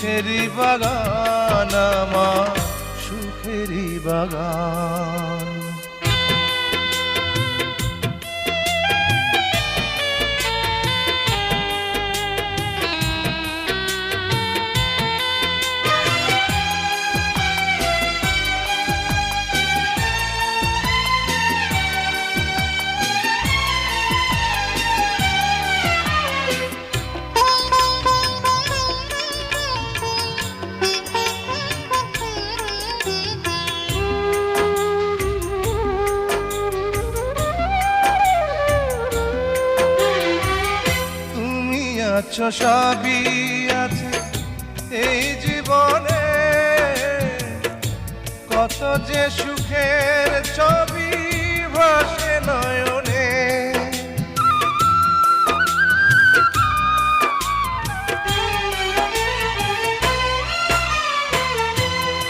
সুখেরই বাগান আমার, সুখেরই বাগান। আছো সবই আছে এই জীবনে, কত যে সুখের ছবি ভাসে নয়নে।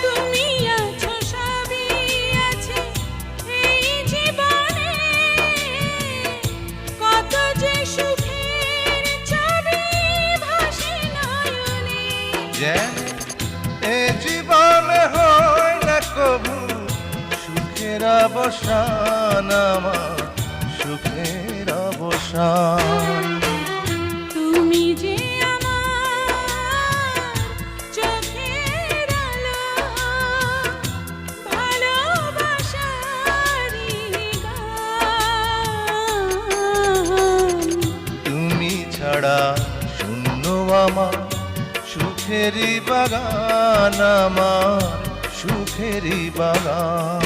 তুমি আছো সবই আছে এই জীবনে, কত যে সুখের ছবি ভাসে নয়নে। যেন এ জীবনে হয় না কবু সুখের অবসান আমার, সুখের অবসান। তুমি যে আমার চোখের আলো, ভালোবাসারই গান। তুমি ছাড়া শূন্য আমার, সুখেরই বাগান আমার, সুখেরই বাগান।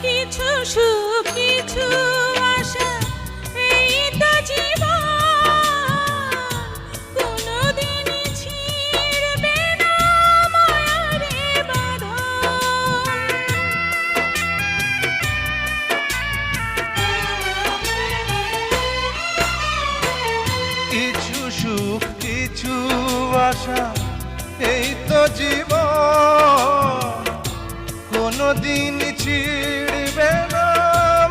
কিছু সুখ কিছু আশা এই তো জীবন, কোনোদিনই ছিঁড়বে না মায়ারে বাঁধন। কিছু সুখ কিছু আশা এই তো জীবন, কোনদিন ছিড়বে না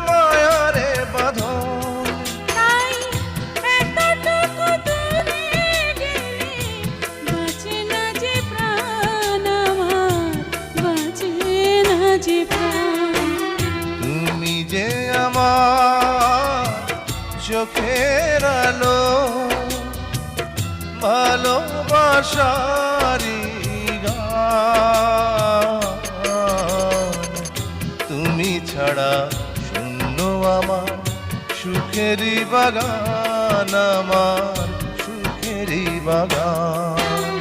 মায়ারে বাঁধন। তাই এতটুকু দূরে গেলে বাঁচে না যে প্রাণ আমার, বাঁচে না যে প্রাণ। তুমি যে আমার চোখের আলো, ভালোবাসারই গান। তুমি ছাড়া শূন্য আমার, সুখেরই বাগান আমার, সুখেরই বাগান।